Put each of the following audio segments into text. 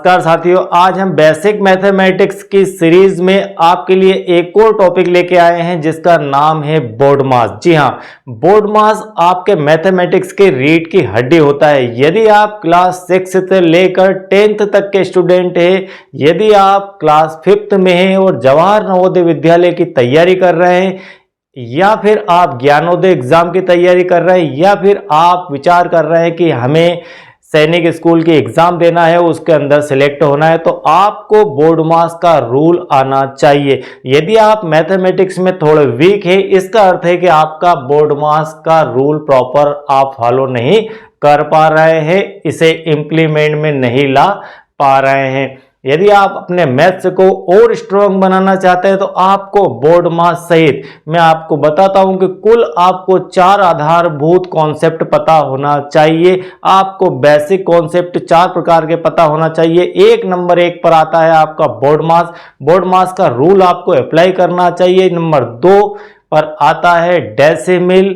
नमस्कार साथियों, आज हम बेसिक मैथमेटिक्स की सीरीज में आपके लिए एक और टॉपिक लेके आए हैं जिसका नाम है बोर्ड मास। जी हाँ, बोर्ड मास आपके मैथमेटिक्स के रीढ़ की हड्डी होता है। यदि आप क्लास 6 से लेकर 10th तक के स्टूडेंट हैं, यदि आप क्लास 5th में हैं और जवाहर नवोदय विद्यालय की तैयारी कर रहे हैं, या फिर आप ज्ञानोदय एग्जाम की तैयारी कर रहे हैं, या फिर आप विचार कर रहे हैं कि हमें सैनिक स्कूल की एग्जाम देना है, उसके अंदर सिलेक्ट होना है, तो आपको बोर्ड मास का रूल आना चाहिए। यदि आप मैथमेटिक्स में थोड़े वीक है, इसका अर्थ है कि आपका बोर्ड मास का रूल प्रॉपर आप फॉलो नहीं कर पा रहे हैं, इसे इंप्लीमेंट में नहीं ला पा रहे हैं। यदि आप अपने मैथ्स को और स्ट्रॉन्ग बनाना चाहते हैं तो आपको बोर्ड मास सहित मैं आपको बताता हूं कि कुल आपको 4 आधारभूत कॉन्सेप्ट पता होना चाहिए। आपको बेसिक कॉन्सेप्ट 4 प्रकार के पता होना चाहिए। 1 नंबर 1 पर आता है आपका बोर्ड मास। बोर्ड मास का रूल आपको अप्लाई करना चाहिए। नंबर 2 पर आता है डेसिमल,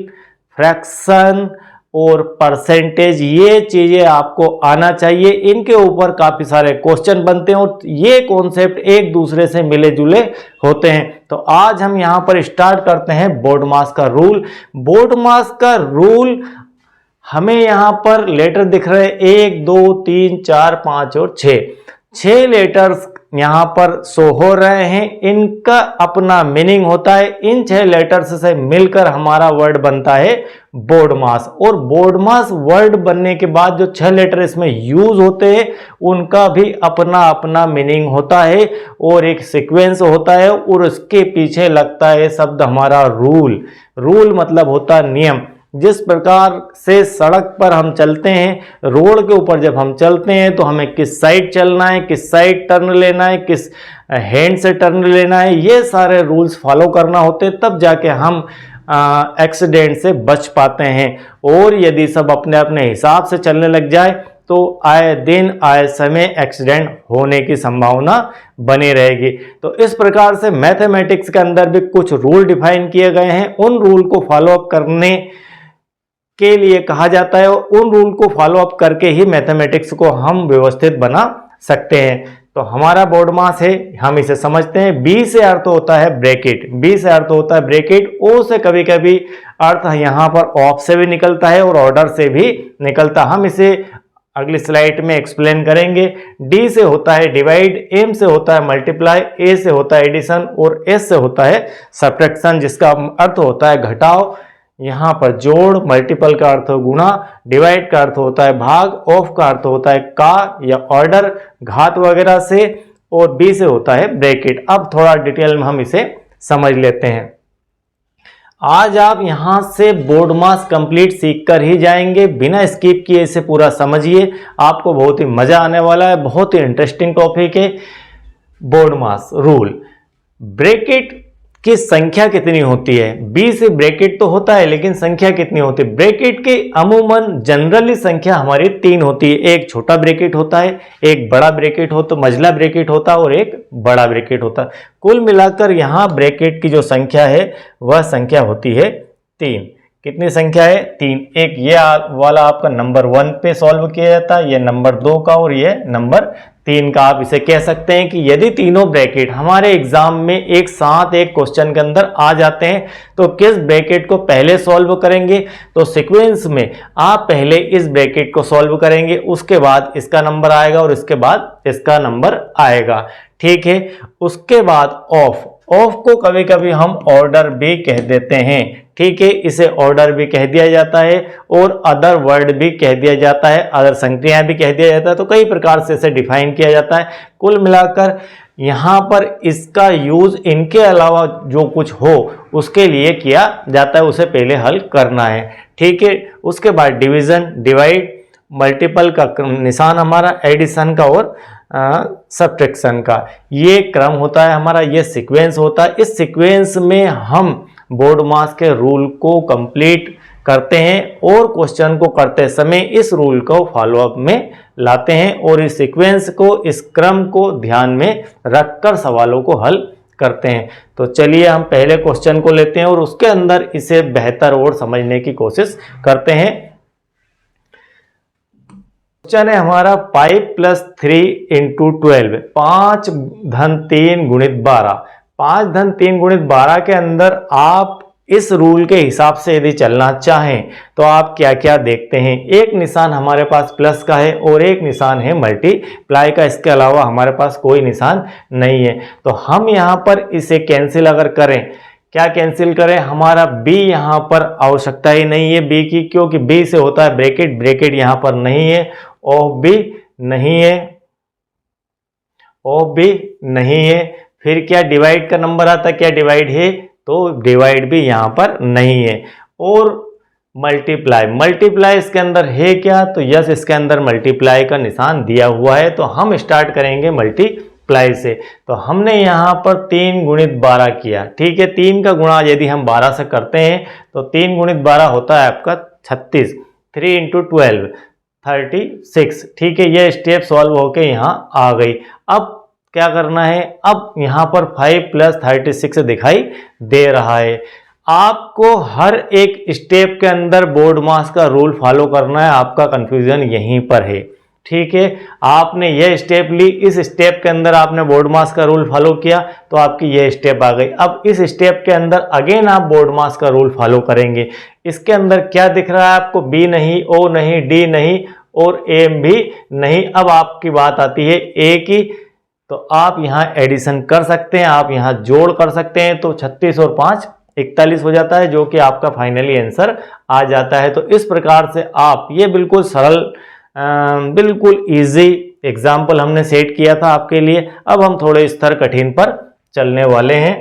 फ्रैक्शन और परसेंटेज। ये चीजें आपको आना चाहिए। इनके ऊपर काफी सारे क्वेश्चन बनते हैं और ये कॉन्सेप्ट एक दूसरे से मिले जुले होते हैं। तो आज हम यहां पर स्टार्ट करते हैं बोर्ड मास का रूल। बोर्ड मास का रूल हमें यहां पर लेटर दिख रहे हैं 1 2 3 4 5 और 6 लेटर्स यहां पर शो हो रहे हैं। इनका अपना मीनिंग होता है। इन 6 लेटर्स से मिलकर हमारा वर्ड बनता है बोर्ड मास। और बोर्ड मास वर्ड बनने के बाद जो 6 लेटर इसमें यूज होते हैं उनका भी अपना अपना मीनिंग होता है और एक सीक्वेंस होता है और उसके पीछे लगता है शब्द हमारा रूल। रूल मतलब होता है नियम। जिस प्रकार से सड़क पर हम चलते हैं, रोड के ऊपर जब हम चलते हैं तो हमें किस साइड चलना है, किस साइड टर्न लेना है, किस हैंड से टर्न लेना है, ये सारे रूल्स फॉलो करना होते हैं, तब जाके हम एक्सीडेंट से बच पाते हैं। और यदि सब अपने अपने हिसाब से चलने लग जाए तो आए दिन आए समय एक्सीडेंट होने की संभावना बनी रहेगी। तो इस प्रकार से मैथमेटिक्स के अंदर भी कुछ रूल डिफाइन किए गए हैं। उन रूल को फॉलो अप करने के लिए कहा जाता है और उन रूल को फॉलो अप करके ही मैथमेटिक्स को हम व्यवस्थित बना सकते हैं। तो हमारा बोर्ड मास है, हम इसे समझते हैं। बी से अर्थ होता है ब्रैकेट। बी से अर्थ होता है ब्रैकेट। ओ से कभी कभी अर्थ यहां पर ऑफ से भी निकलता है और ऑर्डर से भी निकलता है। हम इसे अगली स्लाइड में एक्सप्लेन करेंगे। डी से होता है डिवाइड, एम से होता है मल्टीप्लाई, ए से होता है एडिशन और एस से होता है सब्ट्रैक्शन, जिसका अर्थ होता है घटाव। यहां पर जोड़, मल्टीपल का अर्थ गुणा, डिवाइड का अर्थ होता है भाग, ऑफ का अर्थ होता है का या ऑर्डर, घात वगैरह से, और बी से होता है ब्रैकेट। अब थोड़ा डिटेल में हम इसे समझ लेते हैं। आज आप यहां से बोर्ड मास कंप्लीट सीख कर ही जाएंगे, बिना स्किप किए इसे पूरा समझिए। आपको बहुत ही मजा आने वाला है। बहुत ही इंटरेस्टिंग टॉपिक है बोर्ड मास रूल। ब्रैकेट की संख्या कितनी होती है? बी से ब्रैकेट तो होता है, लेकिन संख्या कितनी होती है? ब्रैकेट के अमूमन जनरली संख्या हमारी 3 होती है। एक छोटा ब्रैकेट होता है, एक बड़ा ब्रैकेट हो तो मझला ब्रैकेट होता है और एक बड़ा ब्रैकेट होता है। कुल मिलाकर यहां ब्रैकेट की जो संख्या है वह संख्या होती है 3। कितनी संख्या है? 3। एक ये वाला आपका नंबर 1 पे सॉल्व किया जाता है, ये नंबर 2 का और ये नंबर 3 का। आप इसे कह सकते हैं कि यदि तीनों ब्रैकेट हमारे एग्जाम में एक साथ एक क्वेश्चन के अंदर आ जाते हैं तो किस ब्रैकेट को पहले सॉल्व करेंगे? तो सीक्वेंस में आप पहले इस ब्रैकेट को सॉल्व करेंगे, उसके बाद इसका नंबर आएगा और इसके बाद इसका नंबर आएगा। ठीक है। उसके बाद ऑफ को कभी कभी हम ऑर्डर भी कह देते हैं। ठीक है, इसे ऑर्डर भी कह दिया जाता है और अदर वर्ड भी कह दिया जाता है, अदर संक्रियाएं भी कह दिया जाता है। तो कई प्रकार से इसे डिफाइन किया जाता है। कुल मिलाकर यहां पर इसका यूज इनके अलावा जो कुछ हो उसके लिए किया जाता है, उसे पहले हल करना है। ठीक है। उसके बाद डिवीजन, डिवाइड, मल्टीपल का निशान हमारा, एडिशन का और सब्ट्रैक्शन का, ये क्रम होता है हमारा, ये सीक्वेंस होता है। इस सीक्वेंस में हम बोर्ड मास के रूल को कंप्लीट करते हैं और क्वेश्चन को करते समय इस रूल को फॉलो अप में लाते हैं और इस सीक्वेंस को, इस क्रम को ध्यान में रखकर सवालों को हल करते हैं। तो चलिए हम पहले क्वेश्चन को लेते हैं और उसके अंदर इसे बेहतर और समझने की कोशिश करते हैं। क्वेश्चन है हमारा 5 + 3 × 12, 5 धन 3 गुणित 12। 5 धन 3 गुणित 12 के अंदर आप इस रूल के हिसाब से यदि चलना चाहें तो आप क्या क्या देखते हैं। एक निशान हमारे पास प्लस का है और एक निशान है मल्टीप्लाई का, इसके अलावा हमारे पास कोई निशान नहीं है। तो हम यहाँ पर इसे कैंसिल अगर करें, क्या कैंसिल करें, हमारा b यहाँ पर आवश्यकता ही नहीं है b की, क्योंकि b से होता है ब्रैकेट, ब्रैकेट यहाँ पर नहीं है, ऑफ b नहीं है, ऑफ b नहीं है। फिर क्या डिवाइड का नंबर आता है, क्या डिवाइड है, तो डिवाइड भी यहाँ पर नहीं है। और मल्टीप्लाई, मल्टीप्लाई इसके अंदर है क्या, तो यस इसके अंदर मल्टीप्लाई का निशान दिया हुआ है। तो हम स्टार्ट करेंगे मल्टीप्लाई से। तो हमने यहाँ पर 3 गुणित 12 किया, ठीक है। 3 का गुणा यदि हम 12 से करते हैं तो 3 गुणित 12 होता है आपका 36, 3 × 12 36, ठीक है। यह स्टेप सॉल्व होके यहाँ आ गई। अब क्या करना है, अब यहाँ पर 5 + 36 दिखाई दे रहा है। आपको हर एक स्टेप के अंदर बोर्ड मास का रूल फॉलो करना है, आपका कंफ्यूजन यहीं पर है, ठीक है। आपने यह स्टेप ली, इस स्टेप के अंदर आपने बोर्ड मास का रूल फॉलो किया तो आपकी यह स्टेप आ गई। अब इस स्टेप के अंदर अगेन आप बोर्ड मास का रूल फॉलो करेंगे। इसके अंदर क्या दिख रहा है आपको, बी नहीं, ओ नहीं, डी नहीं और एम भी नहीं। अब आपकी बात आती है ए की, तो आप यहाँ एडिशन कर सकते हैं, आप यहाँ जोड़ कर सकते हैं। तो 36 और 5 41 हो जाता है, जो कि आपका फाइनली आंसर आ जाता है। तो इस प्रकार से आप, ये बिल्कुल सरल, बिल्कुल इजी एग्जाम्पल हमने सेट किया था आपके लिए। अब हम थोड़े स्तर कठिन पर चलने वाले हैं।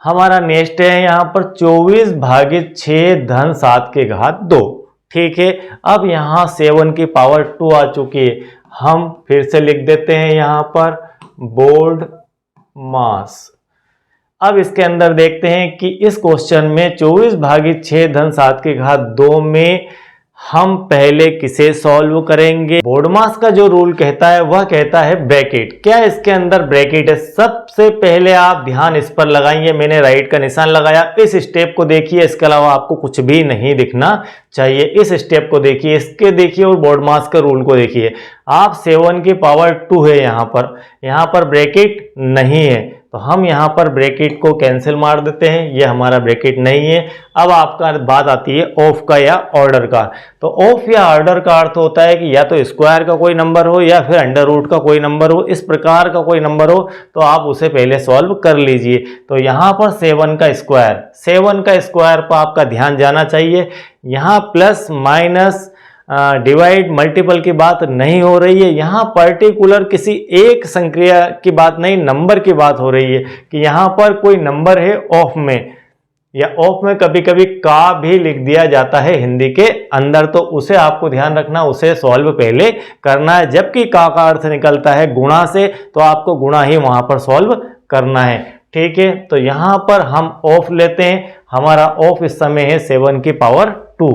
हमारा नेक्स्ट है यहाँ पर 24/6 धन 7 के घात 2, ठीक है। अब यहाँ 7 की पावर 2 आ चुकी है। हम फिर से लिख देते हैं यहाँ पर बोर्ड मास। अब इसके अंदर देखते हैं कि इस क्वेश्चन में 24/6 धन 7 के घात 2 में हम पहले किसे सॉल्व करेंगे। बोर्ड मास का जो रूल कहता है वह कहता है ब्रैकेट। क्या इसके अंदर ब्रैकेट है? सबसे पहले आप ध्यान इस पर लगाइए, मैंने राइट का निशान लगाया। इस स्टेप को देखिए, इसके अलावा आपको कुछ भी नहीं दिखना चाहिए। इस स्टेप को देखिए, इसके देखिए और बोर्ड मास का रूल को देखिए। आप 7 की पावर 2 है यहाँ पर ब्रैकेट नहीं है, तो हम यहाँ पर ब्रैकेट को कैंसिल मार देते हैं, ये हमारा ब्रैकेट नहीं है। अब आपका बात आती है ऑफ का या ऑर्डर का। तो ऑफ या ऑर्डर का अर्थ होता है कि या तो स्क्वायर का कोई नंबर हो या फिर अंडर रूट का कोई नंबर हो, इस प्रकार का कोई नंबर हो तो आप उसे पहले सॉल्व कर लीजिए। तो यहाँ पर 7 का स्क्वायर पर आपका ध्यान जाना चाहिए। यहाँ प्लस माइनस डिवाइड मल्टीपल की बात नहीं हो रही है, यहाँ पर्टिकुलर किसी एक संक्रिया की बात नहीं, नंबर की बात हो रही है कि यहाँ पर कोई नंबर है ऑफ में, या ऑफ में कभी कभी का भी लिख दिया जाता है हिंदी के अंदर, तो उसे आपको ध्यान रखना, उसे सॉल्व पहले करना है। जबकि का अर्थ निकलता है गुणा से, तो आपको गुणा ही वहां पर सॉल्व करना है, ठीक है। तो यहाँ पर हम ऑफ लेते हैं, हमारा ऑफ इस समय है 7 की पावर 2।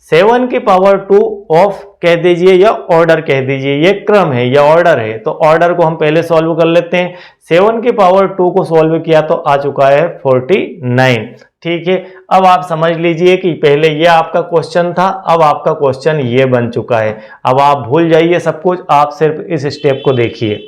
7 की पावर 2 ऑफ कह दीजिए या ऑर्डर कह दीजिए, ये क्रम है या ऑर्डर है, तो ऑर्डर को हम पहले सॉल्व कर लेते हैं। 7 की पावर 2 को सॉल्व किया तो आ चुका है 49, ठीक है। अब आप समझ लीजिए कि पहले ये आपका क्वेश्चन था, अब आपका क्वेश्चन ये बन चुका है। अब आप भूल जाइए सब कुछ, आप सिर्फ इस स्टेप को देखिए।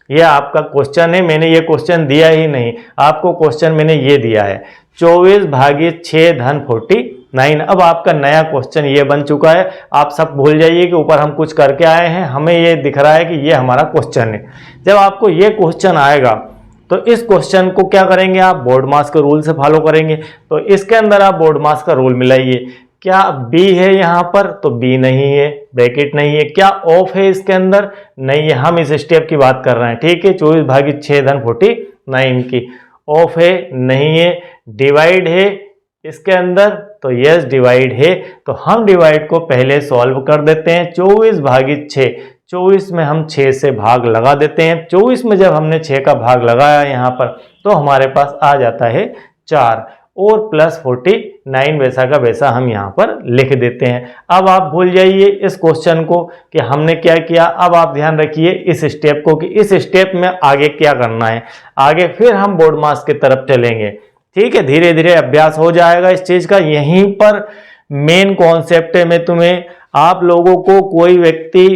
यह आपका क्वेश्चन है, मैंने ये क्वेश्चन दिया ही नहीं आपको, क्वेश्चन मैंने ये दिया है 24/6 धन 49। अब आपका नया क्वेश्चन ये बन चुका है। आप सब भूल जाइए कि ऊपर हम कुछ करके आए हैं, हमें ये दिख रहा है कि ये हमारा क्वेश्चन है। जब आपको ये क्वेश्चन आएगा तो इस क्वेश्चन को क्या करेंगे, आप बोर्ड मास के रूल से फॉलो करेंगे। तो इसके अंदर आप बोर्ड मास का रूल मिलाइए। क्या बी है यहाँ पर, तो बी नहीं है, ब्रैकेट नहीं है। क्या ऑफ है इसके अंदर, नहीं है, हम इस स्टेप की बात कर रहे हैं, ठीक है। 24/6 धन 49 की ऑफ है, नहीं है। डिवाइड है इसके अंदर, तो यस डिवाइड है, तो हम डिवाइड को पहले सॉल्व कर देते हैं। 24/6, 24 में हम 6 से भाग लगा देते हैं। 24 में जब हमने 6 का भाग लगाया यहाँ पर, तो हमारे पास आ जाता है 4 और प्लस 49 वैसा का वैसा हम यहाँ पर लिख देते हैं। अब आप भूल जाइए इस क्वेश्चन को कि हमने क्या किया। अब आप ध्यान रखिए इस स्टेप को कि इस स्टेप में आगे क्या करना है। आगे फिर हम बोर्ड मास की तरफ चलेंगे, ठीक है। धीरे धीरे अभ्यास हो जाएगा इस चीज का। यहीं पर मेन कॉन्सेप्ट है, मैं तुम्हें आप लोगों को कोई व्यक्ति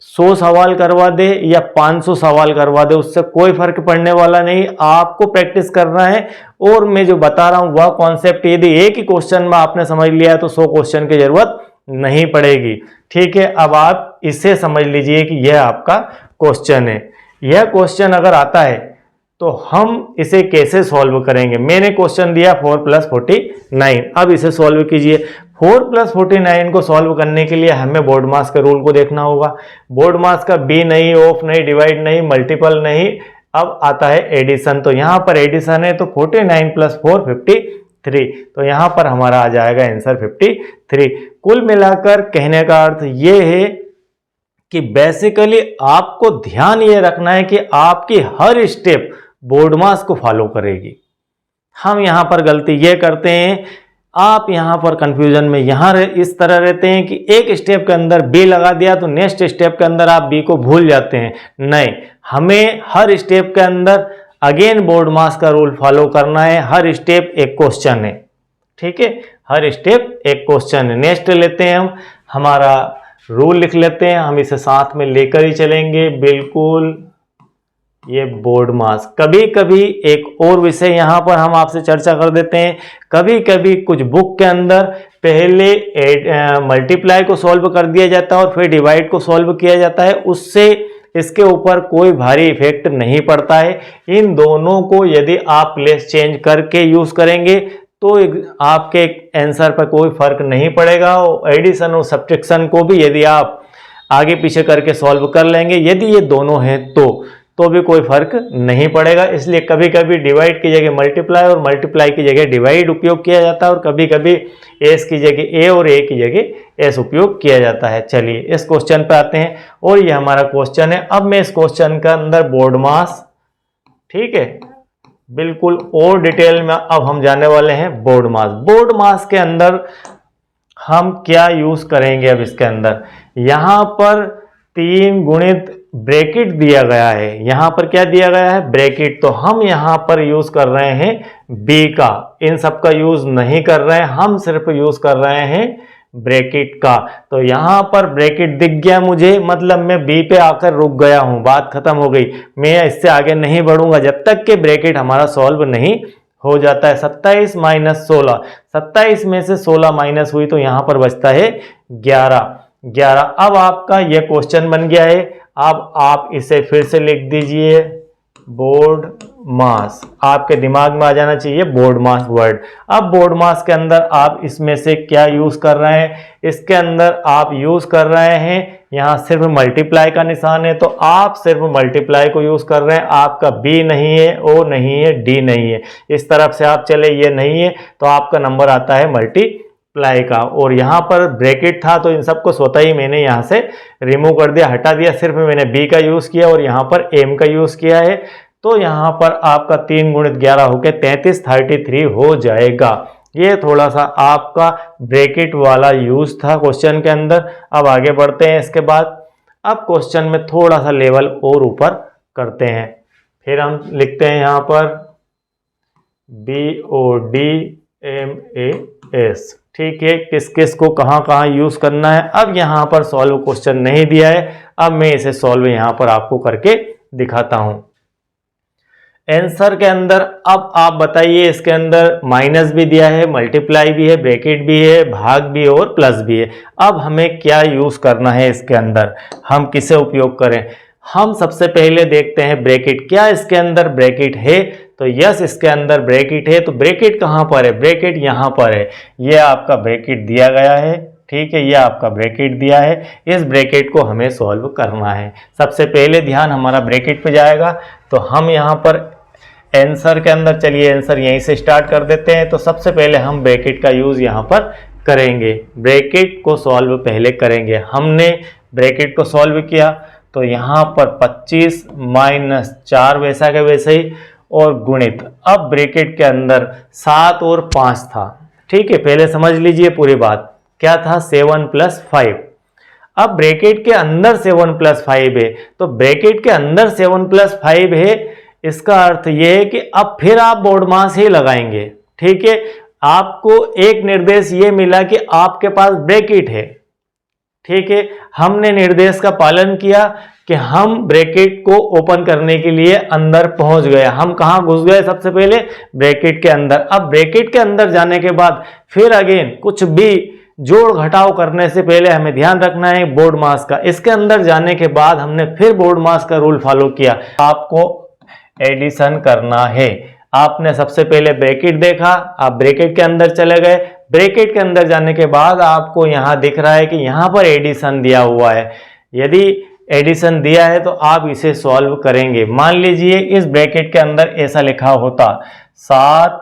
100 सवाल करवा दे या 500 सवाल करवा दे, उससे कोई फर्क पड़ने वाला नहीं। आपको प्रैक्टिस करना है और मैं जो बता रहा हूं वह कॉन्सेप्ट यदि एक ही क्वेश्चन में आपने समझ लिया तो 100 क्वेश्चन की जरूरत नहीं पड़ेगी। ठीक है, अब आप इसे समझ लीजिए कि यह आपका क्वेश्चन है। यह क्वेश्चन अगर आता है तो हम इसे कैसे सॉल्व करेंगे। मैंने क्वेश्चन दिया 4 + 49, अब इसे सॉल्व कीजिए। 4 + 49 को सॉल्व करने के लिए हमें बोर्ड मास के रूल को देखना होगा। बोर्ड मास का बी नहीं, ऑफ नहीं, डिवाइड नहीं, मल्टीपल नहीं, अब आता है एडिशन। तो यहां पर एडिशन है तो 49 + 4 53, तो यहां पर हमारा आ जाएगा आंसर 53। कुल मिलाकर कहने का अर्थ यह है कि बेसिकली आपको ध्यान ये रखना है कि आपकी हर स्टेप बोर्ड मास को फॉलो करेगी। हम यहां पर गलती ये करते हैं, आप यहां पर कंफ्यूजन में यहां इस तरह रहते हैं कि एक स्टेप के अंदर बी लगा दिया तो नेक्स्ट स्टेप के अंदर आप बी को भूल जाते हैं। नहीं, हमें हर स्टेप के अंदर अगेन बोर्ड मास का रूल फॉलो करना है। हर स्टेप एक क्वेश्चन है। ठीक है, हर स्टेप एक क्वेश्चन है। नेक्स्ट लेते हैं, हम हमारा रूल लिख लेते हैं, हम इसे साथ में लेकर ही चलेंगे बिल्कुल। ये बोर्ड मास, कभी कभी एक और विषय यहां पर हम आपसे चर्चा कर देते हैं। कभी कभी कुछ बुक के अंदर पहले मल्टीप्लाई को सॉल्व कर दिया जाता है और फिर डिवाइड को सॉल्व किया जाता है, उससे इसके ऊपर कोई भारी इफेक्ट नहीं पड़ता है। इन दोनों को यदि आप प्लेस चेंज करके यूज करेंगे तो आपके आंसर पर कोई फर्क नहीं पड़ेगा। एडिशन और सब्ट्रैक्शन को भी यदि आप आगे पीछे करके सॉल्व कर लेंगे, यदि ये दोनों हैं तो भी कोई फर्क नहीं पड़ेगा। इसलिए कभी कभी डिवाइड की जगह मल्टीप्लाई और मल्टीप्लाई की जगह डिवाइड उपयोग किया जाता है और कभी कभी एस की जगह ए और ए की जगह एस उपयोग किया जाता है। चलिए इस क्वेश्चन पे आते हैं और ये हमारा क्वेश्चन है। अब मैं इस क्वेश्चन का अंदर बोर्ड मास, ठीक है, बिल्कुल और डिटेल में अब हम जाने वाले हैं बोर्ड मास। बोर्ड मास के अंदर हम क्या यूज करेंगे। अब इसके अंदर यहां पर 3 गुणित ब्रैकेट दिया गया है। यहां पर क्या दिया गया है, ब्रैकेट। तो हम यहां पर यूज कर रहे हैं बी का, इन सब का यूज नहीं कर रहे हैं, हम सिर्फ यूज कर रहे हैं ब्रैकेट का। तो यहां पर ब्रैकेट दिख गया मुझे, मतलब मैं बी पे आकर रुक गया हूं, बात खत्म हो गई। मैं इससे आगे नहीं बढ़ूंगा जब तक कि ब्रैकेट हमारा सॉल्व नहीं हो जाता है। 27 - 16, 27 में से 16 माइनस हुई तो यहां पर बचता है 11। अब आपका यह क्वेश्चन बन गया है। अब आप इसे फिर से लिख दीजिए, बोर्ड मास। आपके दिमाग में आ जाना चाहिए बोर्ड मास वर्ड। अब बोर्ड मास के अंदर आप इसमें से क्या यूज कर रहे हैं, इसके अंदर आप यूज कर रहे हैं, यहां सिर्फ मल्टीप्लाई का निशान है तो आप सिर्फ मल्टीप्लाई को यूज कर रहे हैं। आपका बी नहीं है, ओ नहीं है, डी नहीं है, इस तरफ से आप चले, ये नहीं है तो आपका नंबर आता है मल्टीप्लाई का। और यहाँ पर ब्रैकेट था तो इन सबको स्वतः ही मैंने यहाँ से रिमूव कर दिया, हटा दिया, सिर्फ मैंने बी का यूज किया और यहाँ पर एम का यूज किया है। तो यहाँ पर आपका 3 × 11 होके 33 हो जाएगा। ये थोड़ा सा आपका ब्रैकेट वाला यूज था क्वेश्चन के अंदर। अब आगे बढ़ते हैं इसके बाद। अब क्वेश्चन में थोड़ा सा लेवल और ऊपर करते हैं। फिर हम लिखते हैं यहाँ पर BODMAS, ठीक है, किस किस को कहाँ कहाँ यूज करना है। अब यहाँ पर सॉल्व क्वेश्चन नहीं दिया है, अब मैं इसे सॉल्व यहाँ पर आपको करके दिखाता हूँ। आंसर के अंदर अब आप बताइए, इसके अंदर माइनस भी दिया है, मल्टीप्लाई भी है, ब्रैकेट भी है, भाग भी है और प्लस भी है। अब हमें क्या यूज करना है इसके अंदर, हम किसे उपयोग करें। हम सबसे पहले देखते हैं ब्रैकेट, क्या इसके अंदर ब्रैकेट है, तो यस इसके अंदर ब्रैकेट है। तो ब्रैकेट कहाँ पर है, ब्रैकेट यहाँ पर है, यह आपका ब्रैकेट दिया गया है, ठीक है, यह आपका ब्रैकेट दिया है। इस ब्रैकेट को हमें सॉल्व करना है। सबसे पहले ध्यान हमारा ब्रैकेट पे जाएगा। तो हम यहाँ पर आंसर के अंदर, चलिए आंसर यहीं से स्टार्ट कर देते हैं। तो सबसे पहले हम ब्रैकेट का यूज यहाँ पर करेंगे, ब्रैकेट को सॉल्व पहले करेंगे। हमने ब्रैकेट को सॉल्व किया तो यहाँ पर 25 - 4 वैसा के वैसे ही और गुणित। अब ब्रैकेट के अंदर 7 और 5 था, ठीक है, पहले समझ लीजिए पूरी बात। क्या था, 7 + 5। अब ब्रैकेट के अंदर 7 + 5 है, तो ब्रैकेट के अंदर 7 + 5 है, इसका अर्थ यह है कि अब फिर आप बोर्ड मास ही लगाएंगे, ठीक है। आपको एक निर्देश ये मिला कि आपके पास ब्रैकेट है, ठीक है, हमने निर्देश का पालन किया कि हम ब्रैकेट को ओपन करने के लिए अंदर पहुंच गए। हम कहां घुस गए? सबसे पहले ब्रैकेट के अंदर। अब ब्रैकेट के अंदर जाने के बाद फिर अगेन कुछ भी जोड़ घटाव करने से पहले हमें ध्यान रखना है बोर्ड मास का। इसके अंदर जाने के बाद हमने फिर बोर्ड मास का रूल फॉलो किया। आपको एडिशन करना है। आपने सबसे पहले ब्रैकेट देखा, आप ब्रैकेट के अंदर चले गए। ब्रैकेट के अंदर जाने के बाद आपको यहां दिख रहा है कि यहां पर एडिशन दिया हुआ है। यदि एडिशन दिया है तो आप इसे सॉल्व करेंगे। मान लीजिए इस ब्रैकेट के अंदर ऐसा लिखा होता 7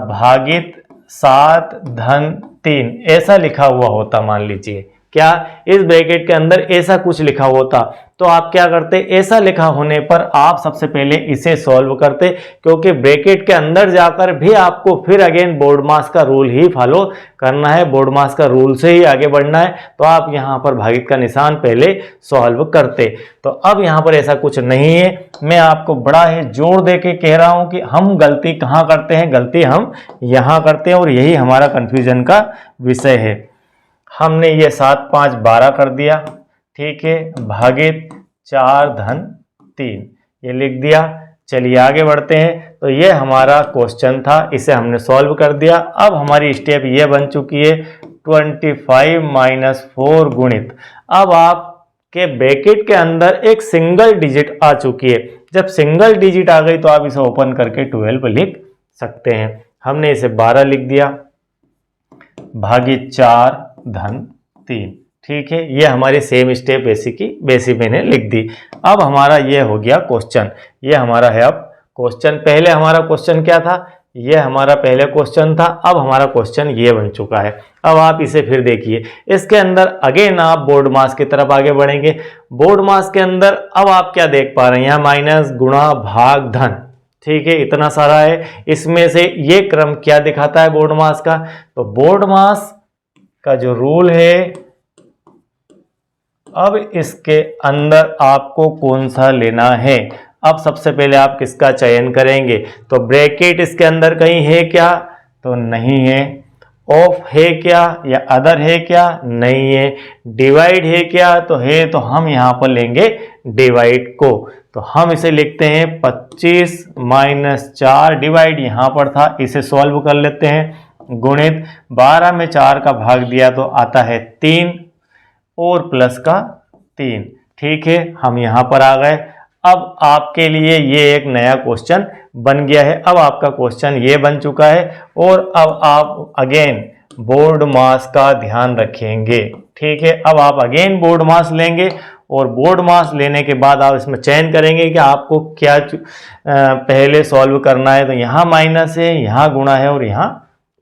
भागित 7 धन 3, ऐसा लिखा हुआ होता। मान लीजिए क्या इस ब्रैकेट के अंदर ऐसा कुछ लिखा होता, तो आप क्या करते? ऐसा लिखा होने पर आप सबसे पहले इसे सॉल्व करते, क्योंकि ब्रैकेट के अंदर जाकर भी आपको फिर अगेन बोर्ड मास का रूल ही फॉलो करना है, बोर्ड मास का रूल से ही आगे बढ़ना है। तो आप यहां पर भागित का निशान पहले सॉल्व करते। तो अब यहां पर ऐसा कुछ नहीं है। मैं आपको बड़ा ही जोर दे के कह रहा हूं कि हम गलती कहां करते हैं? गलती हम यहां करते हैं और यही हमारा कंफ्यूजन का विषय है। हमने ये 7 5 12 कर दिया, ठीक है, भागित 4 धन 3 ये लिख दिया। चलिए आगे बढ़ते हैं। तो ये हमारा क्वेश्चन था, इसे हमने सॉल्व कर दिया। अब हमारी स्टेप ये बन चुकी है 25 - 4 गुणित। अब आपके ब्रैकेट के अंदर एक सिंगल डिजिट आ चुकी है। जब सिंगल डिजिट आ गई तो आप इसे ओपन करके 12 लिख सकते हैं। हमने इसे 12 लिख दिया भागित 4 धन 3, ठीक है। ये हमारी सेम स्टेप बेसिक मैंने लिख दी। अब हमारा ये हो गया क्वेश्चन, ये हमारा है अब क्वेश्चन। पहले हमारा क्वेश्चन क्या था? ये हमारा पहले क्वेश्चन था। अब हमारा क्वेश्चन ये बन चुका है। अब आप इसे फिर देखिए, इसके अंदर अगेन आप बोर्ड मास की तरफ आगे बढ़ेंगे। बोर्ड मास के अंदर अब आप क्या देख पा रहे हैं? यहाँ माइनस, गुणा, भाग, धन, ठीक है, इतना सारा है। इसमें से ये क्रम क्या दिखाता है बोर्ड मास का? तो बोर्ड मास का जो रूल है, अब इसके अंदर आपको कौन सा लेना है? अब सबसे पहले आप किसका चयन करेंगे? तो ब्रैकेट इसके अंदर कहीं है क्या? तो नहीं है। ऑफ है क्या या अदर है क्या? नहीं है। डिवाइड है क्या? तो है। तो हम यहां पर लेंगे डिवाइड को। तो हम इसे लिखते हैं 25 - 4 डिवाइड यहां पर था, इसे सॉल्व कर लेते हैं। गुणित 12 में 4 का भाग दिया तो आता है 3 और प्लस का 3, ठीक है। हम यहां पर आ गए। अब आपके लिए ये एक नया क्वेश्चन बन गया है। अब आपका क्वेश्चन ये बन चुका है और अब आप अगेन बोर्ड मास का ध्यान रखेंगे, ठीक है। अब आप अगेन बोर्ड मास लेंगे और बोर्ड मास लेने के बाद आप इसमें चयन करेंगे कि आपको क्या पहले सॉल्व करना है। तो यहाँ माइनस है, यहाँ गुणा है और यहाँ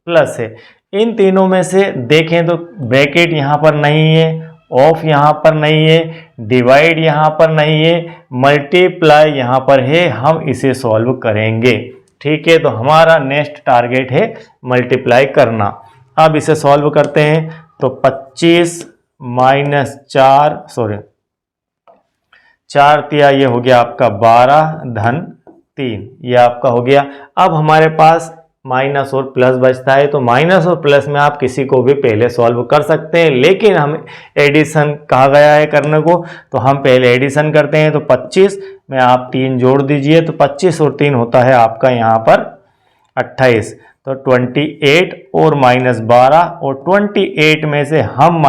प्लस है। इन तीनों में से देखें तो ब्रैकेट यहाँ पर नहीं है, ऑफ यहाँ पर नहीं है, डिवाइड यहाँ पर नहीं है, मल्टीप्लाई यहाँ पर है। हम इसे सॉल्व करेंगे, ठीक है। तो हमारा नेक्स्ट टारगेट है मल्टीप्लाई करना। अब इसे सॉल्व करते हैं तो 25 - 4 तिया ये हो गया आपका 12 धन 3, ये आपका हो गया। अब हमारे पास माइनस और प्लस बचता है। तो माइनस और प्लस में आप किसी को भी पहले सॉल्व कर सकते हैं, लेकिन हम एडिशन कहा गया है करने को, तो हम पहले एडिशन करते हैं। तो 25 में आप 3 जोड़ दीजिए तो 25 और 3 होता है आपका यहाँ पर 28। तो 28 और -12 और 28 में से हम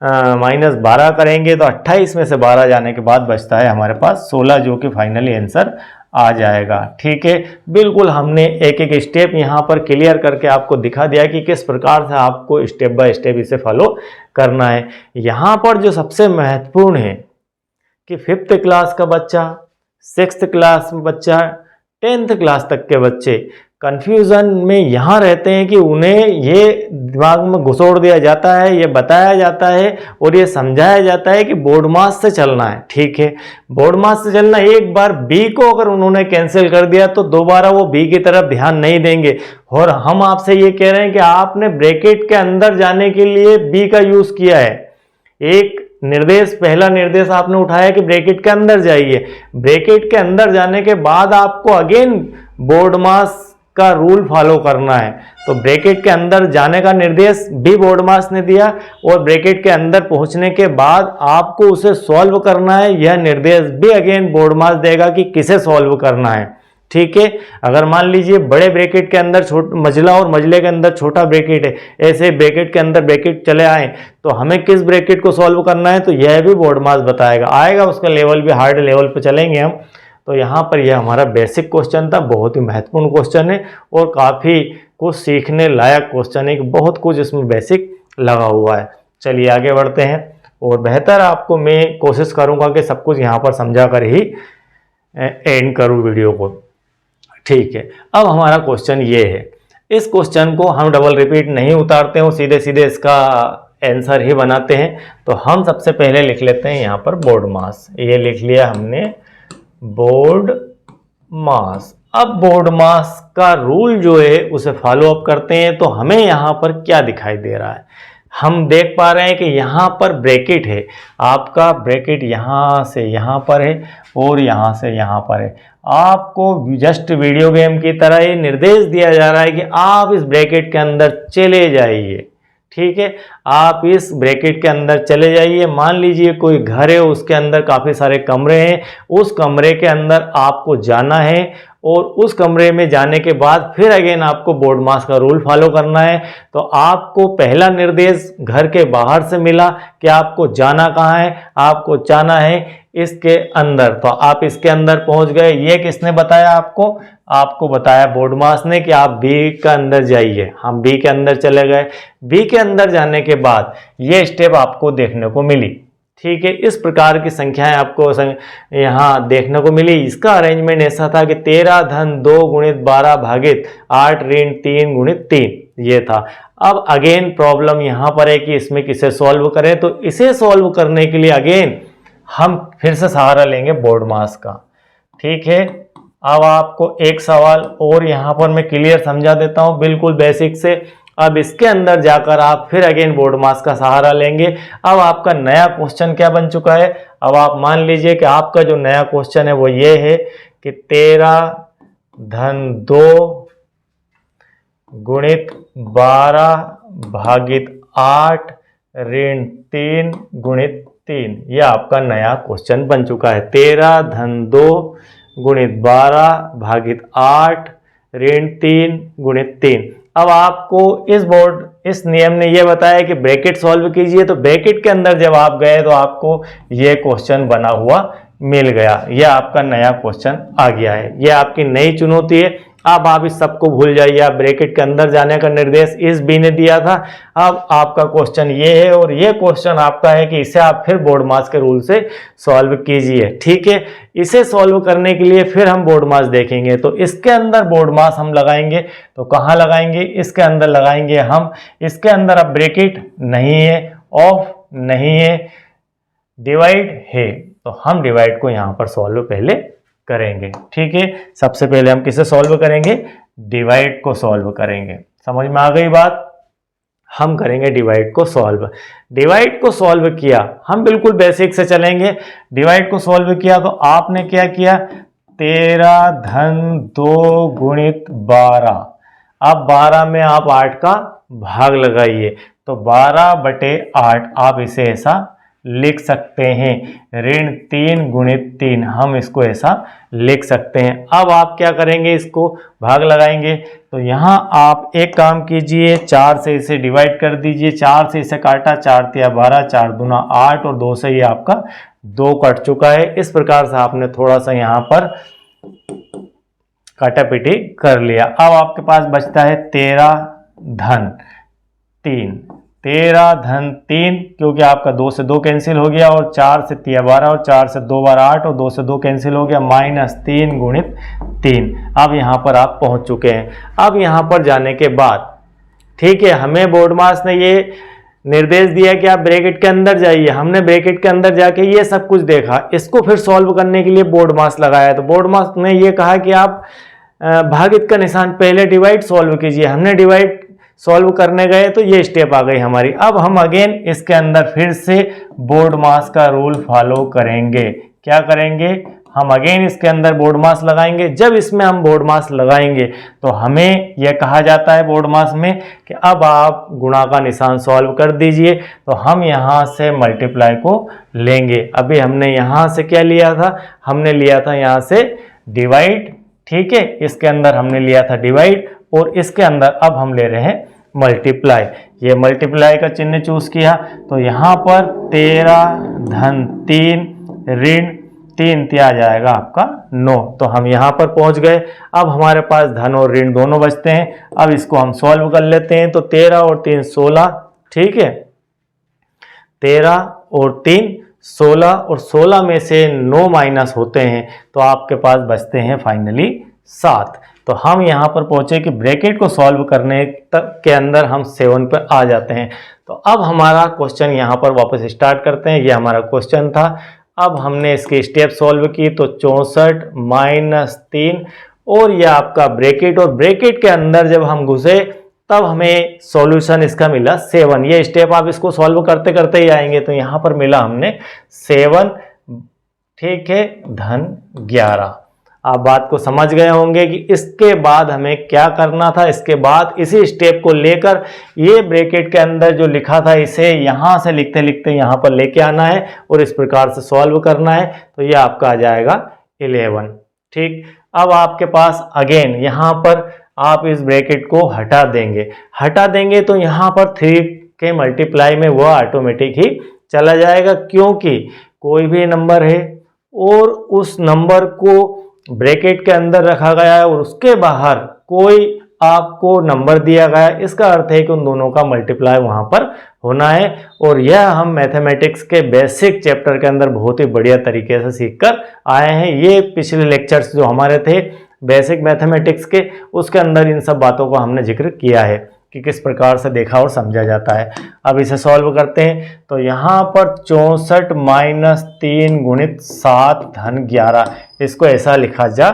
-12 करेंगे तो 28 में से 12 जाने के बाद बचता है हमारे पास 16, जो कि फाइनली आंसर आ जाएगा, ठीक है। बिल्कुल हमने एक एक स्टेप यहाँ पर क्लियर करके आपको दिखा दिया कि किस प्रकार से आपको स्टेप बाय स्टेप इसे फॉलो करना है। यहाँ पर जो सबसे महत्वपूर्ण है कि 5th क्लास का बच्चा, 6th क्लास में बच्चा, 10th क्लास तक के बच्चे कंफ्यूजन में यहाँ रहते हैं कि उन्हें ये दिमाग में घुसोड़ दिया जाता है, ये बताया जाता है और ये समझाया जाता है कि बोर्ड मास से चलना है, ठीक है। बोर्ड मास से चलना, एक बार बी को अगर उन्होंने कैंसिल कर दिया तो दोबारा वो बी की तरफ ध्यान नहीं देंगे। और हम आपसे ये कह रहे हैं कि आपने ब्रैकेट के अंदर जाने के लिए बी का यूज किया है। एक निर्देश, पहला निर्देश आपने उठाया कि ब्रैकेट के अंदर जाइए। ब्रैकेट के अंदर जाने के बाद आपको अगेन बोर्ड मास का रूल फॉलो करना है। तो ब्रैकेट के अंदर जाने का निर्देश भी बोर्ड मास ने दिया और ब्रैकेट के अंदर पहुंचने के बाद आपको उसे सॉल्व करना है, यह निर्देश भी अगेन बोर्ड मास देगा कि किसे सॉल्व करना है। ठीक है, अगर मान लीजिए बड़े ब्रैकेट के अंदर मझला और मझले के अंदर छोटा ब्रैकेट है, ऐसे ब्रैकेट के अंदर ब्रैकेट चले आए तो हमें किस ब्रैकेट को सॉल्व करना है, तो यह भी बोर्ड मास बताएगा। आएगा उसका लेवल भी, हार्ड लेवल पे चलेंगे हम। तो यहाँ पर यह हमारा बेसिक क्वेश्चन था, बहुत ही महत्वपूर्ण क्वेश्चन है और काफ़ी कुछ सीखने लायक क्वेश्चन है, बहुत कुछ इसमें बेसिक लगा हुआ है। चलिए आगे बढ़ते हैं और बेहतर आपको मैं कोशिश करूँगा कि सब कुछ यहाँ पर समझा कर ही एंड करूँ वीडियो को। ठीक है, अब हमारा क्वेश्चन ये है, इस क्वेश्चन को हम डबल रिपीट नहीं उतारते हैं, सीधे सीधे इसका आंसर ही बनाते हैं। तो हम सबसे पहले लिख लेते हैं यहाँ पर बोर्ड मास, ये लिख लिया हमने बोर्ड मास। अब बोर्ड मास का रूल जो है उसे फॉलो अप करते हैं। तो हमें यहाँ पर क्या दिखाई दे रहा है, हम देख पा रहे हैं कि यहाँ पर ब्रैकेट है, आपका ब्रैकेट यहाँ से यहाँ पर है और यहाँ से यहाँ पर है। आपको जस्ट वीडियो गेम की तरह ही निर्देश दिया जा रहा है कि आप इस ब्रैकेट के अंदर चले जाइए। ठीक है, आप इस ब्रैकेट के अंदर चले जाइए। मान लीजिए कोई घर है, उसके अंदर काफ़ी सारे कमरे हैं, उस कमरे के अंदर आपको जाना है और उस कमरे में जाने के बाद फिर अगेन आपको बोर्ड मास का रूल फॉलो करना है। तो आपको पहला निर्देश घर के बाहर से मिला कि आपको जाना कहाँ है, आपको जाना है इसके अंदर। तो आप इसके अंदर पहुंच गए। ये किसने बताया आपको? आपको बताया बोर्ड मास ने कि आप बी के अंदर जाइए। हम बी के अंदर चले गए। बी के अंदर जाने के बाद ये स्टेप आपको देखने को मिली। ठीक है, इस प्रकार की संख्याएं आपको यहाँ देखने को मिली। इसका अरेंजमेंट ऐसा था कि 13 धन 2 गुणित 12 भागित 8 ऋण 3 गुणित 3 ये था। अब अगेन प्रॉब्लम यहाँ पर है कि इसमें किसे सॉल्व करें। तो इसे सॉल्व करने के लिए अगेन हम फिर से सहारा लेंगे बोर्ड मास का। ठीक है, अब आपको एक सवाल और यहाँ पर मैं क्लियर समझा देता हूँ, बिल्कुल बेसिक से। अब इसके अंदर जाकर आप फिर अगेन बोर्ड मास का सहारा लेंगे। अब आपका नया क्वेश्चन क्या बन चुका है? अब आप मान लीजिए कि आपका जो नया क्वेश्चन है वो ये है कि 13 धन 2 गुणित 12 भागित 8 ऋण 3 गुणित 3, यह आपका नया क्वेश्चन बन चुका है। 13 धन 2 गुणित 12 भागित 8 ऋण 3 गुणित 3। अब आपको इस नियम ने यह बताया कि ब्रैकेट सॉल्व कीजिए। तो ब्रैकेट के अंदर जब आप गए तो आपको यह क्वेश्चन बना हुआ मिल गया। यह आपका नया क्वेश्चन आ गया है, यह आपकी नई चुनौती है। अब आप इस सबको भूल जाइए। आप ब्रैकेट के अंदर जाने का निर्देश इस बी ने दिया था। अब आपका क्वेश्चन ये है और ये क्वेश्चन आपका है कि इसे आप फिर बोर्ड मास के रूल से सॉल्व कीजिए। ठीक है, इसे सॉल्व करने के लिए फिर हम बोर्ड मास देखेंगे। तो इसके अंदर बोर्ड मास हम लगाएंगे, तो कहाँ लगाएंगे? इसके अंदर लगाएंगे हम। इसके अंदर अब ब्रैकेट नहीं है, ऑफ नहीं है, डिवाइड है। तो हम डिवाइड को यहाँ पर सॉल्व पहले करेंगे। ठीक है, सबसे पहले हम किसे सॉल्व करेंगे? डिवाइड को सॉल्व करेंगे। समझ में आ गई बात? हम करेंगे डिवाइड को सॉल्व। डिवाइड को सॉल्व किया, हम बिल्कुल बेसिक से चलेंगे। डिवाइड को सॉल्व किया तो आपने क्या किया? 13 धन 2 गुणित 12। अब 12 में आप 8 का भाग लगाइए, तो 12/8 आप इसे ऐसा लिख सकते हैं। ऋण 3 गुणित 3 हम इसको ऐसा लिख सकते हैं। अब आप क्या करेंगे? इसको भाग लगाएंगे। तो यहाँ आप एक काम कीजिए, 4 से इसे डिवाइड कर दीजिए। 4 से इसे काटा, 4 तिया 12, 4 दूना 8 और 2 से ये आपका 2 कट चुका है। इस प्रकार से आपने थोड़ा सा यहाँ पर काटापीटी कर लिया। अब आपके पास बचता है 13 धन 3। 13 धन 3, क्योंकि आपका 2 से 2 कैंसिल हो गया और 4 से 3 12 और 4 से 2 बार 8 और 2 से 2 कैंसिल हो गया, -3 गुणित 3। अब यहाँ पर आप पहुँच चुके हैं। अब यहाँ पर जाने के बाद ठीक है, हमें बोर्ड मास ने ये निर्देश दिया कि आप ब्रैकेट के अंदर जाइए। हमने ब्रैकेट के अंदर जाके ये सब कुछ देखा। इसको फिर सॉल्व करने के लिए बोर्ड मास लगाया। तो बोर्ड मास ने ये कहा कि आप भागित का निशान पहले डिवाइड सॉल्व कीजिए। हमने डिवाइड सॉल्व करने गए तो ये स्टेप आ गई हमारी। अब हम अगेन इसके अंदर फिर से बोर्ड मास का रूल फॉलो करेंगे। क्या करेंगे? हम अगेन इसके अंदर बोर्ड मास लगाएंगे। जब इसमें हम बोर्ड मास लगाएंगे तो हमें यह कहा जाता है बोर्ड मास में कि अब आप गुणा का निशान सॉल्व कर दीजिए। तो हम यहाँ से मल्टीप्लाई को लेंगे। अभी हमने यहाँ से क्या लिया था, हमने लिया था यहाँ से डिवाइड, ठीक है, इसके अंदर हमने लिया था डिवाइड और इसके अंदर अब हम ले रहे हैं मल्टीप्लाई। ये मल्टीप्लाई का चिन्ह चूज किया तो यहाँ पर 13 धन 3 ऋण 3 आ जाएगा आपका 9। तो हम यहाँ पर पहुँच गए। अब हमारे पास धन और ऋण दोनों बचते हैं। अब इसको हम सॉल्व कर लेते हैं। तो 13 और 3 16, ठीक है, 13 और 3 16 और 16 में से 9 माइनस होते हैं तो आपके पास बचते हैं फाइनली 7। तो हम यहाँ पर पहुँचे कि ब्रैकेट को सॉल्व करने तक के अंदर हम 7 पर आ जाते हैं। तो अब हमारा क्वेश्चन यहाँ पर वापस स्टार्ट करते हैं। ये हमारा क्वेश्चन था। अब हमने इसके स्टेप सॉल्व की तो 64 माइनस 3 और यह आपका ब्रैकेट, और ब्रैकेट के अंदर जब हम घुसे तब हमें सॉल्यूशन इसका मिला 7। ये स्टेप आप इसको सॉल्व करते करते ही आएंगे। तो यहाँ पर मिला हमने 7, ठीक है, धन 11। आप बात को समझ गए होंगे कि इसके बाद हमें क्या करना था। इसके बाद इसी स्टेप को लेकर ये ब्रैकेट के अंदर जो लिखा था इसे यहाँ से लिखते लिखते यहाँ पर लेके आना है और इस प्रकार से सॉल्व करना है। तो ये आपका आ जाएगा 11, ठीक। अब आपके पास अगेन यहाँ पर आप इस ब्रैकेट को हटा देंगे तो यहाँ पर 3 के मल्टीप्लाई में वह ऑटोमेटिक ही चला जाएगा, क्योंकि कोई भी नंबर है और उस नंबर को ब्रैकेट के अंदर रखा गया है और उसके बाहर कोई आपको नंबर दिया गया है, इसका अर्थ है कि उन दोनों का मल्टीप्लाई वहां पर होना है। और यह हम मैथमेटिक्स के बेसिक चैप्टर के अंदर बहुत ही बढ़िया तरीके से सीखकर आए हैं। ये पिछले लेक्चर्स जो हमारे थे बेसिक मैथमेटिक्स के, उसके अंदर इन सब बातों को हमने जिक्र किया है कि किस प्रकार से देखा और समझा जाता है। अब इसे सॉल्व करते हैं। तो यहाँ पर 64 माइनस 3 गुणित 7 धन 11, इसको ऐसा लिखा जा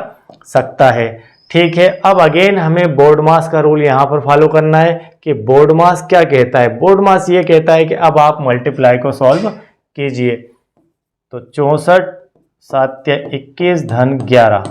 सकता है, ठीक है। अब अगेन हमें बोर्ड मास का रूल यहाँ पर फॉलो करना है कि बोर्ड मास क्या कहता है। बोर्ड मास ये कहता है कि अब आप मल्टीप्लाई को सॉल्व कीजिए। तो 64 7 21 धन 11।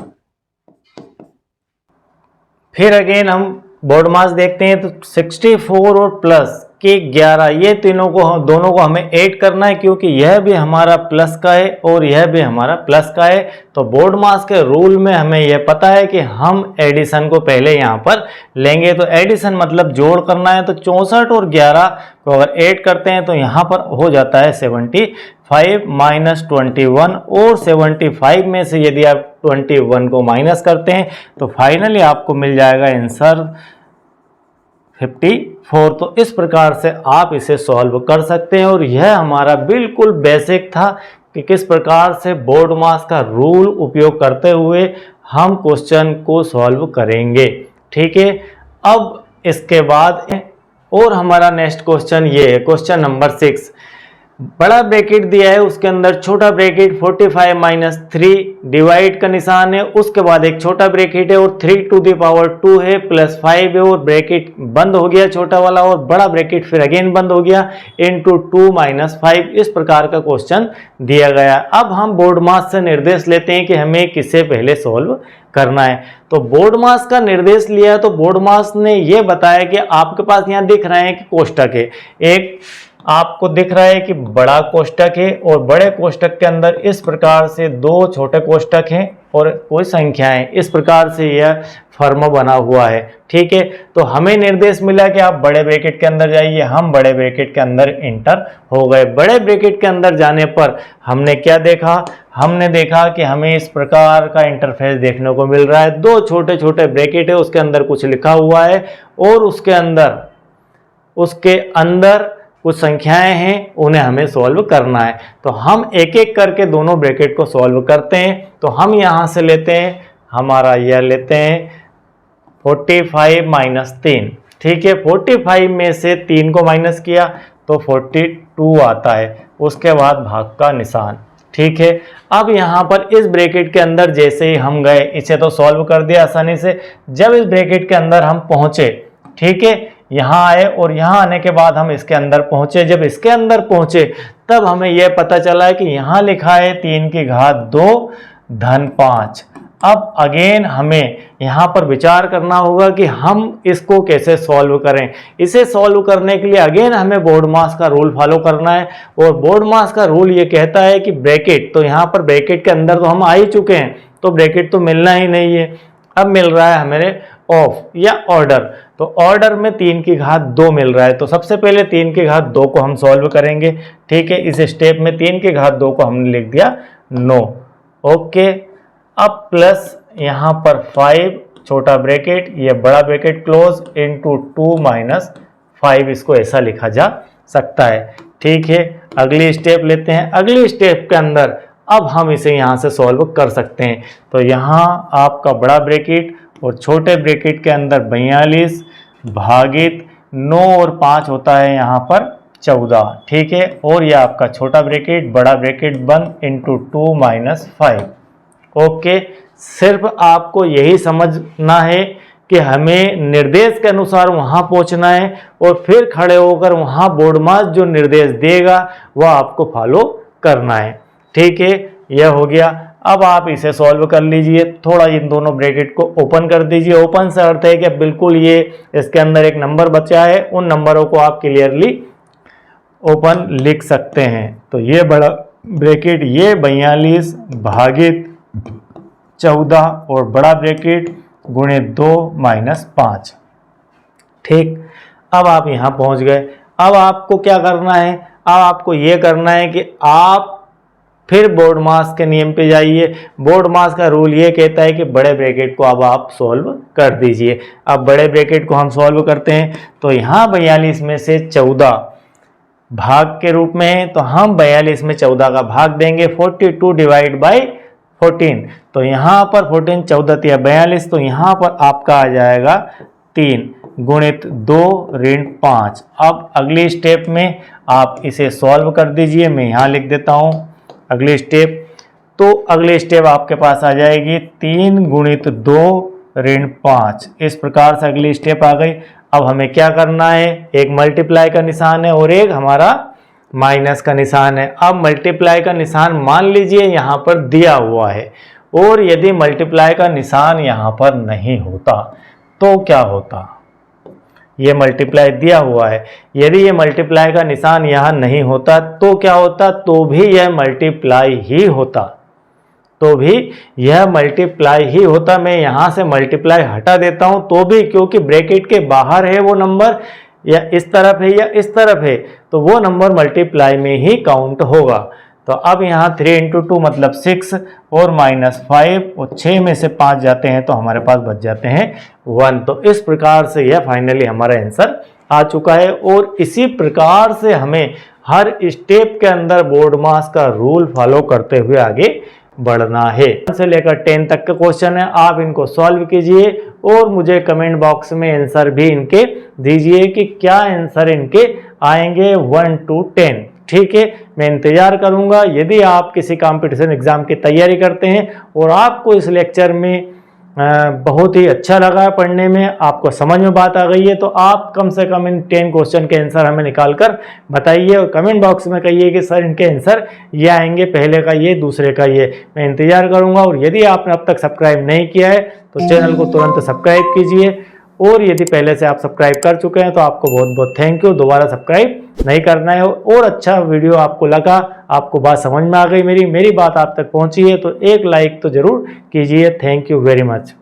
फिर अगेन हम बोर्ड मास देखते हैं तो 64 और प्लस के 11, ये दोनों को हमें ऐड करना है, क्योंकि यह भी हमारा प्लस का है और यह भी हमारा प्लस का है। तो बोर्ड मास के रूल में हमें यह पता है कि हम एडिशन को पहले यहाँ पर लेंगे। तो एडिशन मतलब जोड़ करना है। तो 64 और 11 को अगर ऐड करते हैं तो यहाँ पर हो जाता है 75 माइनस 21, और 75 में से यदि आप 21 को माइनस करते हैं तो फाइनली आपको मिल जाएगा आंसर 54। तो इस प्रकार से आप इसे सॉल्व कर सकते हैं। और यह हमारा बिल्कुल बेसिक था कि किस प्रकार से बोर्ड मास का रूल उपयोग करते हुए हम क्वेश्चन को सॉल्व करेंगे, ठीक है। अब इसके बाद और हमारा नेक्स्ट क्वेश्चन ये है, क्वेश्चन नंबर 6। बड़ा ब्रैकेट दिया है, उसके अंदर छोटा ब्रैकेट 45 माइनस 3 डिवाइड का निशान है, उसके बाद एक छोटा ब्रैकेट है और 3 टू द पावर 2 है प्लस 5 है और ब्रैकेट बंद हो गया छोटा वाला, और बड़ा ब्रैकेट फिर अगेन बंद हो गया इनटू 2 माइनस 5। इस प्रकार का क्वेश्चन दिया गया। अब हम बोर्ड मास से निर्देश लेते हैं कि हमें किसे पहले सॉल्व करना है। तो बोर्ड मास का निर्देश लिया है तो बोर्ड मास ने यह बताया कि आपके पास यहाँ दिख रहे हैं कि कोष्टक है, एक आपको दिख रहा है कि बड़ा कोष्टक है और बड़े कोष्टक के अंदर इस प्रकार से 2 छोटे कोष्टक हैं और कोई संख्याएं, इस प्रकार से यह फॉर्म बना हुआ है, ठीक है। तो हमें निर्देश मिला कि आप बड़े ब्रैकेट के अंदर जाइए। हम बड़े ब्रैकेट के अंदर इंटर हो गए। बड़े ब्रैकेट के अंदर जाने पर हमने क्या देखा, हमने देखा कि हमें इस प्रकार का इंटरफेस देखने को मिल रहा है। 2 छोटे छोटे ब्रैकेट है, उसके अंदर कुछ लिखा हुआ है और उसके अंदर कुछ संख्याएं हैं, उन्हें हमें सॉल्व करना है। तो हम एक एक करके दोनों ब्रैकेट को सॉल्व करते हैं। तो हम यहाँ से लेते हैं, हमारा यह लेते हैं 45 माइनस 3, ठीक है। 45 में से 3 को माइनस किया तो 42 आता है, उसके बाद भाग का निशान, ठीक है। अब यहाँ पर इस ब्रैकेट के अंदर जैसे ही हम गए, इसे तो सॉल्व कर दिया आसानी से। जब इस ब्रैकेट के अंदर हम पहुंचे, ठीक है, यहाँ आए और यहाँ आने के बाद हम इसके अंदर पहुंचे। जब इसके अंदर पहुंचे तब हमें यह पता चला है कि यहाँ लिखा है 3 की घात 2 -5। अब अगेन हमें यहाँ पर विचार करना होगा कि हम इसको कैसे सॉल्व करें। इसे सॉल्व करने के लिए अगेन हमें बोर्डमास का रूल फॉलो करना है, और बोर्डमास का रूल ये कहता है कि ब्रैकेट, तो यहाँ पर ब्रैकेट के अंदर तो हम आ ही चुके हैं, तो ब्रैकेट तो मिलना ही नहीं है। अब मिल रहा है हमें ऑफ या ऑर्डर, तो ऑर्डर में 3 की घात 2 मिल रहा है, तो सबसे पहले 3 की घात 2 को हम सॉल्व करेंगे। ठीक है, इस स्टेप में 3 की घात 2 को हमने लिख दिया 9। ओके, अब प्लस यहाँ पर 5 छोटा ब्रैकेट, ये बड़ा ब्रैकेट क्लोज इनटू 2 माइनस 5, इसको ऐसा लिखा जा सकता है। ठीक है, अगली स्टेप लेते हैं। अगली स्टेप के अंदर अब हम इसे यहाँ से सॉल्व कर सकते हैं। तो यहाँ आपका बड़ा ब्रैकेट और छोटे ब्रैकेट के अंदर 42 भागित 9 और 5 होता है यहाँ पर 14। ठीक है, और यह आपका छोटा ब्रैकेट बड़ा ब्रैकेट 1 इंटू 2 माइनस 5। ओके, सिर्फ आपको यही समझना है कि हमें निर्देश के अनुसार वहां पहुंचना है, और फिर खड़े होकर वहां बोर्डमास जो निर्देश देगा वह आपको फॉलो करना है। ठीक है, यह हो गया। अब आप इसे सॉल्व कर लीजिए। थोड़ा इन दोनों ब्रैकेट को ओपन कर दीजिए। ओपन से अर्थ है कि बिल्कुल ये इसके अंदर एक नंबर बचा है, उन नंबरों को आप क्लियरली ओपन लिख सकते हैं। तो ये बड़ा ब्रैकेट ये 42 भागित 14 और बड़ा ब्रैकेट गुणे 2 माइनस 5। ठीक, अब आप यहां पहुंच गए। अब आपको क्या करना है, अब आपको यह करना है कि आप फिर बोर्डमास के नियम पे जाइए। बोर्डमास का रूल ये कहता है कि बड़े ब्रैकेट को अब आप सॉल्व कर दीजिए। अब बड़े ब्रैकेट को हम सॉल्व करते हैं, तो यहाँ 42 में से 14 भाग के रूप में है, तो हम 42 में 14 का भाग देंगे। 42 डिवाइड बाई 14, तो यहाँ पर 14 14 या 42, तो यहाँ पर आपका आ जाएगा 3 गुणित 2 ऋण 5। अब अगली स्टेप में आप इसे सॉल्व कर दीजिए। मैं यहाँ लिख देता हूँ अगली स्टेप। तो अगली स्टेप आपके पास आ जाएगी 3 गुणित 2 ऋण 5। इस प्रकार से अगली स्टेप आ गई। अब हमें क्या करना है, एक मल्टीप्लाई का निशान है और एक हमारा माइनस का निशान है। अब मल्टीप्लाई का निशान मान लीजिए यहाँ पर दिया हुआ है, और यदि मल्टीप्लाई का निशान यहाँ पर नहीं होता तो क्या होता। ये मल्टीप्लाई दिया हुआ है, यदि ये मल्टीप्लाई का निशान यहाँ नहीं होता तो क्या होता, तो भी यह मल्टीप्लाई ही होता, तो भी यह मल्टीप्लाई ही होता। मैं यहाँ से मल्टीप्लाई हटा देता हूँ तो भी, क्योंकि ब्रैकेट के बाहर है वो नंबर, या इस तरफ है या इस तरफ है, तो वो नंबर मल्टीप्लाई में ही काउंट होगा। तो अब यहाँ 3 इंटू 2 मतलब 6 और माइनस 5, और 6 में से 5 जाते हैं तो हमारे पास बच जाते हैं 1। तो इस प्रकार से यह फाइनली हमारा आंसर आ चुका है। और इसी प्रकार से हमें हर स्टेप के अंदर बोर्डमास का रूल फॉलो करते हुए आगे बढ़ना है। 1 से लेकर 10 तक के क्वेश्चन है, आप इनको सॉल्व कीजिए और मुझे कमेंट बॉक्स में आंसर भी इनके दीजिए कि क्या आंसर इनके आएंगे 1 to 10। ठीक है, मैं इंतजार करूंगा। यदि आप किसी कंपटीशन एग्जाम की तैयारी करते हैं और आपको इस लेक्चर में बहुत ही अच्छा लगा पढ़ने में, आपको समझ में बात आ गई है, तो आप कम से कम इन 10 क्वेश्चन के आंसर हमें निकाल कर बताइए और कमेंट बॉक्स में कहिए कि सर इनके आंसर ये आएंगे, पहले का ये, दूसरे का ये। मैं इंतजार करूंगा। और यदि आपने अब तक सब्सक्राइब नहीं किया है तो चैनल को तुरंत सब्सक्राइब कीजिए, और यदि पहले से आप सब्सक्राइब कर चुके हैं तो आपको बहुत बहुत थैंक यू। दोबारा सब्सक्राइब नहीं करना है। और अच्छा वीडियो आपको लगा, आपको बात समझ में आ गई, मेरी बात आप तक पहुंची है, तो एक लाइक तो जरूर कीजिए। Thank you very much.